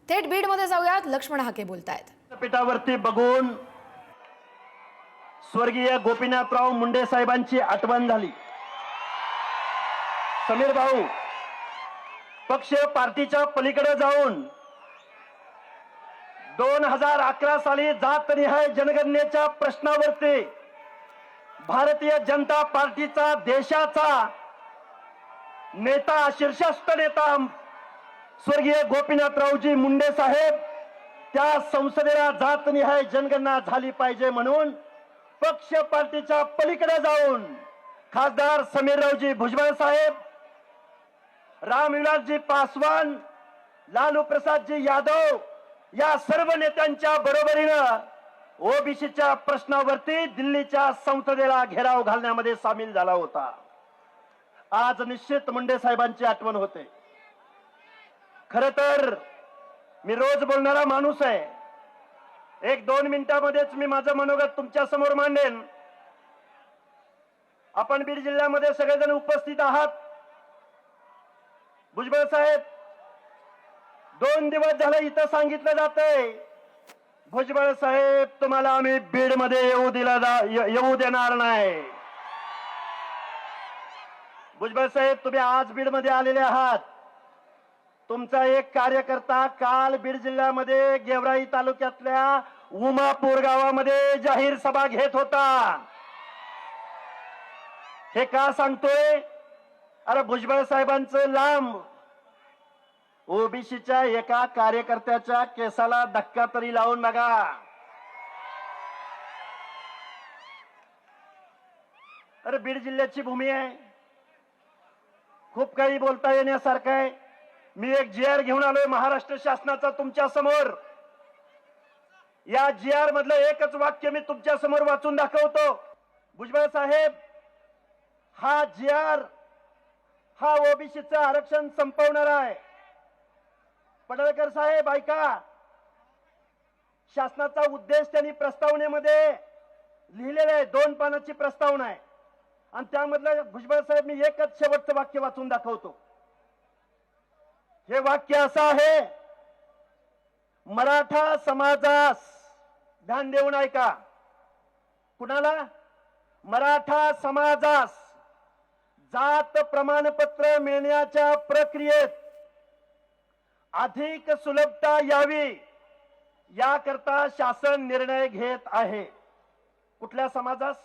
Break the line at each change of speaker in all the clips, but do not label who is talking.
थेट बीडमध्ये जाऊयात, लक्ष्मण हाके बोलतायत।
पीठावरती बघून स्वर्गीय गोपीनाथराव मुंडे साहेबांची आठवण झाली। समीर भाऊ, पक्ष पार्टीच्या पलीकडे जाऊन 2011 साली जातनिहाय जनगणनेच्या प्रश्नावरती भारतीय जनता पार्टीचा देशाचा नेता, शीर्षस्थ नेता स्वर्गीय गोपीनाथरावजी मुंडे साहेब त्या संसदेला जातनिहाय जनगणना झाली पाहिजे म्हणून पक्ष पार्टीच्या पलीकडे जाऊन खासदार समीररावजी भुजबळ साहेब, रामविलासजी पासवान, लालू प्रसादजी यादव या सर्व नेत्यांच्या बरोबरीनं ओबीसीच्या प्रश्नावरती दिल्लीच्या संसदेला घेराव घालण्यामध्ये सामील झाला होता। आज निश्चित मुंडे साहेबांची आठवण होते। खर तर मी रोज बोलणारा माणूस आहे। 1-2 मिनिटांमध्येच मी माझं मनोगत तुमच्या समोर मांडेन। आपण बीड जिल्ह्यामध्ये सगळेजण उपस्थित आहात। भुजबळ साहेब, 2 दिवस झाले इथं सांगितलं जातंय, भुजबळ साहेब तुम्हाला आम्ही बीड मध्ये येऊ देणार नाही। भुजबळ साहेब, तुम्ही आज बीड मध्ये आलेले आहात। तुमचा एक कार्यकर्ता काल बीड जिल्ह्यामध्ये गेवराई तालुक्यातल्या उमापूर गावामध्ये जाहीर सभा घेत होता। हे का सांगतोय? अरे भुजबळ साहेबांचं लांब, ओबीसीच्या एका कार्यकर्त्याच्या केसाला धक्का तरी लावून बघा। अरे बीड जिल्ह्याची भूमी आहे, खूप काही बोलता येण्यासारखं आहे। मी एक GR घेऊन आलोय महाराष्ट्र शासनाचा तुमच्या समोर। या GR मधलं एकच वाक्य मी तुमच्या समोर वाचून दाखवतो। भुजबळ साहेब, हा GR हा ओबीसीचं आरक्षण संपवणार आहे। पडळकर साहेब ऐका, शासनाचा उद्देश त्यांनी प्रस्तावनेमध्ये लिहिलेला आहे, 2 पानाची प्रस्तावना आहे आणि त्यामधलं भुजबळ साहेब मी एकच शेवटचं वाक्य वाचून दाखवतो। हे वाक्य असं आहे, मराठा समाजास, ध्यान देऊन ऐका, कुणाला? मराठा समाजास जात प्रमाणपत्र मिळण्याच्या प्रक्रियेत अधिक सुलभता यावी याकरता शासन निर्णय घेत आहे। कुठल्या समाजास?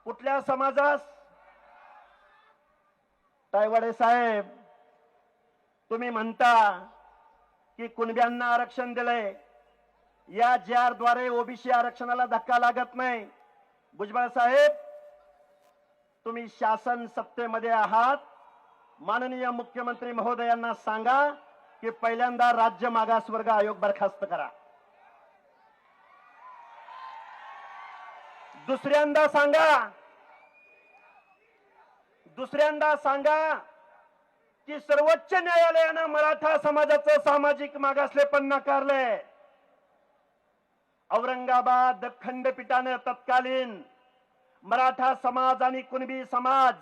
कुठल्या समाजास? तायवाडे साहेब, तुम्ही म्हणता की कुणब्यांना आरक्षण दिलंय, या GR द्वारे ओबीसी आरक्षणाला धक्का लागत नाही। भुजबळ साहेब, तुम्ही शासन सत्तेमध्ये आहात, माननीय मुख्यमंत्री महोदयांना सांगा की पहिल्यांदा राज्य मागासवर्ग आयोग बरखास्त करा। दुसऱ्यांदा सांगा की सर्वोच्च न्यायालयानं मराठा समाजाचं सामाजिक मागासलेपण नाकारलंय। औरंगाबाद खंडपीठाने तत्कालीन मराठा समाज आणि कुणबी समाज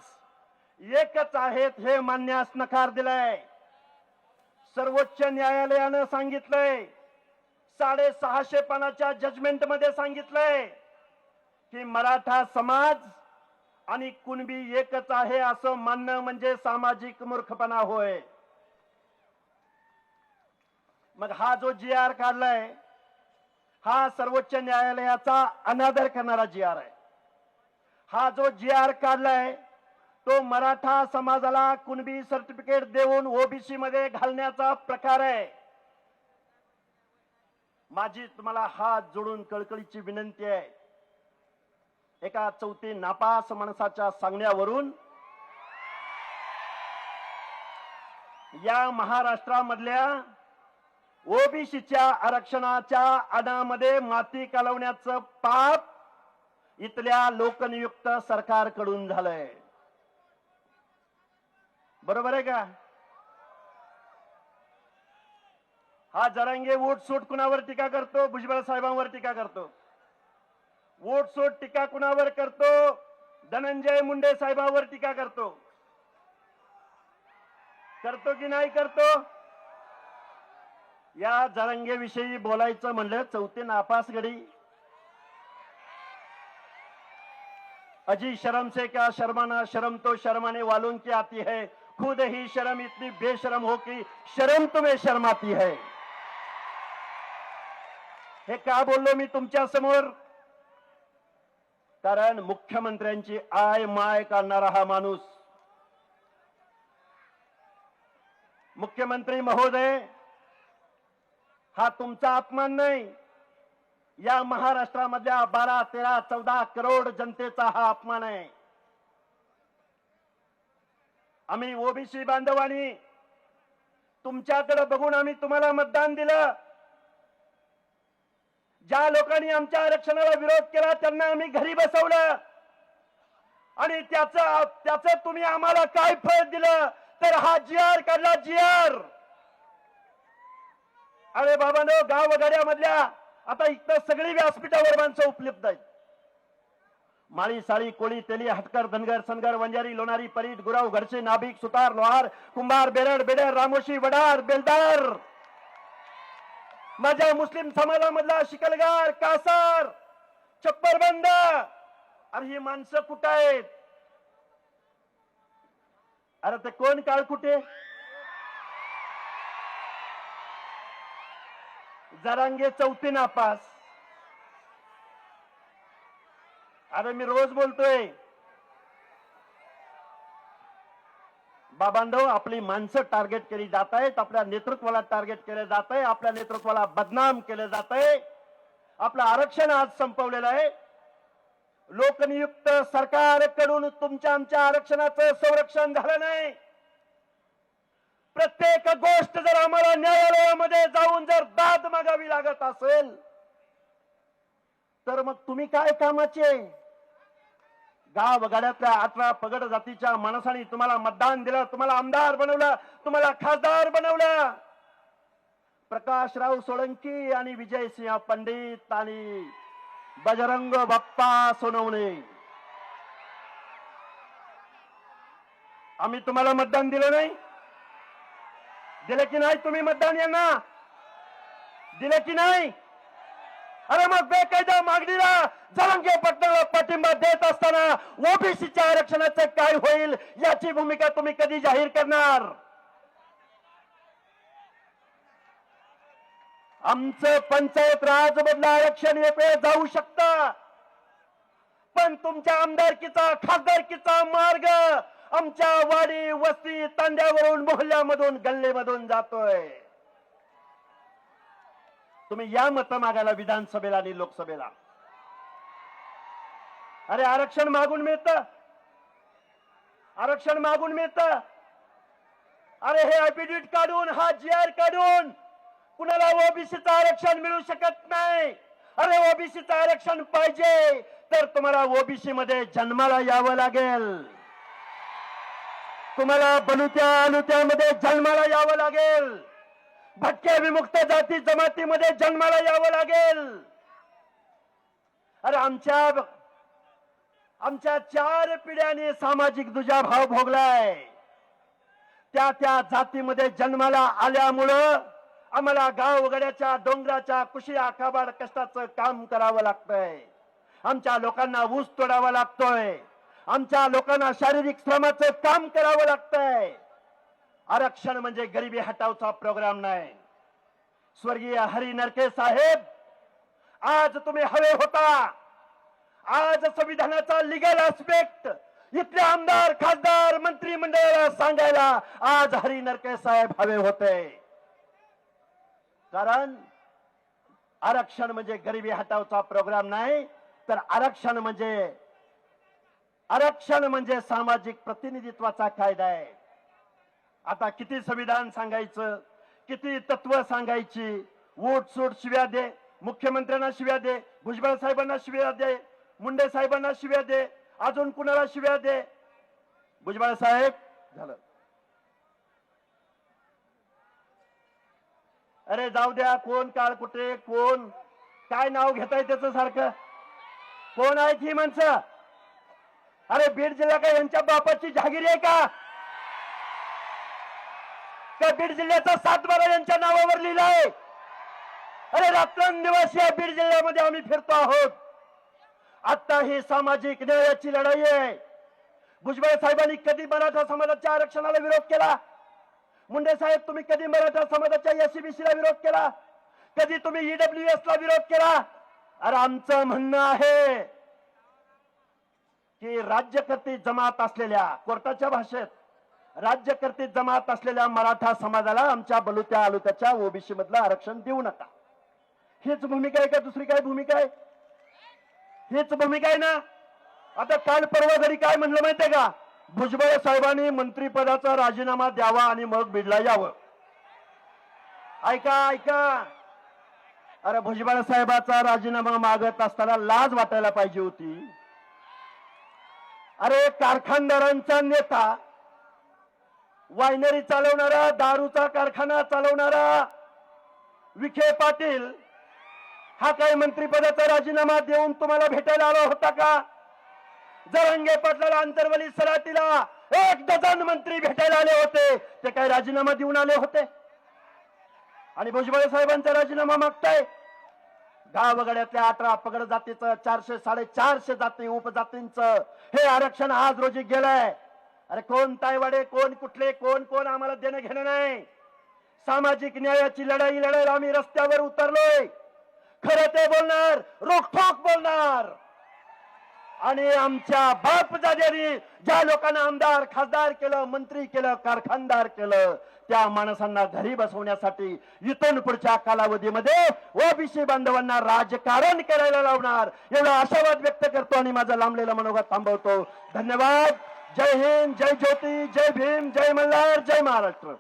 एकच आहेत हे मानण्यास नकार दिलाय। सर्वोच्च न्यायालयानं सांगितलंय, 650 पानाच्या जजमेंट मध्ये सांगितलंय की मराठा समाज आणि कुणबी एकच आहे असं मानणं म्हणजे सामाजिक मूर्खपणा होय। मग हा जो GR काढलाय, हा सर्वोच्च न्यायालयाचा अनादर करणारा GR आहे। हा जो GR काढलाय तो मराठा समाजाला कुणबी सर्टिफिकेट देऊन ओबीसी मध्ये घालण्याचा प्रकार आहे। माझी तुम्हाला हात जोडून कळकळीची विनंती आहे, एका चौथी नापास माणसाच्या सांगण्यावरून या महाराष्ट्रामधल्या ओबीसीच्या आरक्षणाच्या अनामध्ये माती कालवण्याचं पाप इथल्या लोकनियुक्त सरकारकडून झालंय। बरोबर आहे का? हा जरांगे वोट सूट कुणावर टीका करतो? भुजबळ साहेबांवर टीका करतो। वोट सूट टीका कुणावर करतो? धनंजय मुंडे साहेबांवर टीका करतो। करतो की नाही करतो? या जरांगेविषयी बोलायचं म्हणलं चौथी नापास गडी अजी शर्म से क्या शर्माना, शर्म तो शर्माने वालों की आती है, खुद ही शर्म इतनी बेशरम हो कि शर्म तुम्हें शर्माती है. हे का बोललो मी तुमच्या समोर? कारण मुख्यमंत्र्यांची आय माय काढणारा हा माणूस, मुख्यमंत्री महोदय, हा तुमचा अपमान नाही, या महाराष्ट्रामधल्या 12, 13, 14 करोड जनतेचा हा अपमान आहे. आम्ही ओबीसी बांधवांनी तुमच्याकडे बघून आम्ही तुम्हाला मतदान दिलं. ज्या लोकांनी आमच्या आरक्षणाला विरोध केला त्यांना आम्ही घरी बसवलं आणि त्याचं तुम्ही आम्हाला काय फळ दिलं तर हा जी.आर. काढला, जी.आर. अरे बाबांनो, गावगाड्यामधल्या आता इथं सगळी व्यासपीठावर माणसं उपलब्ध आहेत. माळी, साळी, कोळी, तेली, हटकर, धनगर, सनगर, वंजारी, लोणारी, परीट, गुराव, घरचे, नाभिक, सुतार, लोहार, कुंभार, बेरड, बेडर, रामोशी, वडार, बेलदार, माझ्या मुस्लिम समाजामधला शिकलगार, कासार, छप्परबंद. अरे ही माणसं कुठं आहेत? अरे ते कोण काळ कुठे? जरांगे चौथी नापास. अरे मी रोज बोलतोय बाबांनो, आपली माणसं टार्गेट केली जात आहेत, आपल्या नेतृत्वाला टार्गेट केलं जात आहे, आपल्या नेतृत्वाला बदनाम केलं जात आहे. आपलं आरक्षण आज संपवलेलं आहे. लोकनियुक्त सरकारकडून तुमच्या आमच्या आरक्षणाचं संरक्षण झालं नाही. प्रत्येक गोष्ट जर आम्हाला न्यायालयामध्ये जाऊन जर दाद मागावी लागत असेल तर मग तुम्ही काय कामाचे? गावगाड्यातल्या 18 पगड जातीच्या माणसांनी तुम्हाला मतदान दिलं, तुम्हाला आमदार बनवलं, तुम्हाला खासदार बनवलं. प्रकाशराव सोळंकी आणि विजयसिंह पंडित आणि बजरंग बाप्पा सोनवणे, आम्ही तुम्हाला मतदान दिलं नाही? दिले की नाही तुम्ही मतदान? यांना दिले की नाही? अरे मग बेकायदा मागणीला जरांगे पाटलाला पाठिंबा देत असताना ओबीसीच्या आरक्षणाचं काय होईल याची भूमिका तुम्ही कधी जाहीर करणार? आमचं पंचायत राज मधलं आरक्षण एक वेळ जाऊ शकतं, पण तुमच्या आमदारकीचा खासदारकीचा मार्ग आमच्या वाडी वस्ती तांड्यावरून मोहल्ल्यामधून गल्लेमधून जातोय. तुम्ही या मत मागायला विधानसभेला आणि लोकसभेला. अरे आरक्षण मागून मिळतं, आरक्षण मागून मिळतं. अरे हे ऍफिडेव्हिट काढून, हा जी.आर. काढून कुणाला ओबीसीचं आरक्षण मिळू शकत नाही. अरे ओबीसीचं आरक्षण पाहिजे तर तुम्हाला ओबीसी मध्ये जन्माला यावं लागेल, तुम्हाला बलुत्या आलुत्यामध्ये जन्माला यावं लागेल, भटक्या विमुक्त जाती जमातीमध्ये जन्माला यावं लागेल. अरे आमच्या 4 पिढ्यांनी सामाजिक दुजाभाव भोगलाय. त्या जातीमध्ये जन्माला आल्यामुळं आम्हाला गावगड्याच्या डोंगराच्या कुशिया काबाड कष्टाचं काम करावं लागतंय. आमच्या लोकांना ऊस तोडावा लागतोय, आमच्या लोकांना शारीरिक श्रमाचं काम करावं लागतंय. आरक्षण म्हणजे गरिबी हटावचा प्रोग्राम नाही. स्वर्गीय हरी नरके साहेब, आज तुम्ही हवे होता. आज संविधानाचा लिगल ऍस्पेक्ट इथले आमदार खासदार मंत्रिमंडळाला सांगायला आज हरी नरके साहेब हवे होते. कारण आरक्षण म्हणजे गरिबी हटावचा प्रोग्राम नाही, तर आरक्षण म्हणजे सामाजिक प्रतिनिधित्वाचा कायदा आहे. आता किती संविधान सांगायचं, किती तत्व सांगायची, वोट सूट शिव्या दे, मुख्यमंत्र्यांना शिव्या दे, भुजबळ साहेबांना शिव्या दे, मुंडे साहेबांना शिव्या दे, अजून कुणाला शिव्या दे. भुजबळ साहेब झालं. अरे जाऊ द्या, कोण काळ कुठे, कोण काय नाव घेताय त्याचं सारखं, कोण आहेत ही माणसं? अरे बीड जिल्हा काय यांच्या बापाची जहागीर आहे का? बीड जिल्ह्याचा 7-12 यांच्या नावावर लिहिलाय. अरे रात्रंदिवस या बीड जिल्ह्यामध्ये आम्ही फिरतो आहोत. आता ही सामाजिक न्यायाची लढाई आहे. भुजबळ साहेबांनी कधी मराठा समाजाच्या आरक्षणाला विरोध केला? मुंडे साहेब तुम्ही कधी मराठा समाजाच्या एससीबीसीला विरोध केला? कधी तुम्ही ईडब्ल्यूएस ला विरोध केला? अरे आमचं म्हणणं आहे की राज्यकर्ते जमात असलेल्या, कोर्टाच्या भाषेत राज्यकर्ते जमात असलेल्या मराठा समाजाला आमच्या बलुत्या आलुत्याच्या ओबीसी मधलं आरक्षण देऊ नका. हीच भूमिका आहे का दुसरी काय भूमिका आहे? हीच भूमिका आहे ना. आता काल परवा घरी काय म्हणलं माहितीये का? भुजबळ साहेबांनी मंत्रिपदाचा राजीनामा द्यावा आणि मग बीडला यावं. ऐका ऐका, अरे भुजबळ साहेबाचा राजीनामा मागत असताना लाज वाटायला पाहिजे होती. अरे कारखानदारांचा नेता, वायनरी चालवणारा, दारूचा कारखाना चालवणारा विखे पाटील हा काही मंत्रिपदाचा राजीनामा देऊन तुम्हाला भेटायला आला होता का? जरांगे पाटलाला, अंतरवली सराटीला 1 डझन मंत्री भेटायला आले होते. ते काय राजीनामा देऊन आले होते? आणि भुजबळ साहेबांचा राजीनामा मागताय. गावगड्यातल्या 18 अपगड जातीचं, 400 450 जाती उपजातींचं हे आरक्षण आज रोजी गेलंय. अरे कोण तायवाडे, कोण कुठले, कोण कोण आम्हाला देणं घेणं नाही. सामाजिक न्यायाची लढाई लढायला आम्ही रस्त्यावर उतरलोय. खरं ते बोलणार, रोखोक बोलणार. आणि आमच्या बापजाद्यांनी ज्या लोकांना आमदार खासदार केलं, मंत्री केलं, कारखानदार केलं, त्या माणसांना घरी बसवण्यासाठी इथून पुढच्या कालावधीमध्ये ओबीसी बांधवांना राजकारण करायला लावणार, एवढा आशावाद व्यक्त करतो आणि माझं लांबलेलं मनोगत थांबवतो. धन्यवाद. जय हिंद, जय ज्योती, जय भीम, जय मल्हार, जय महाराष्ट्र.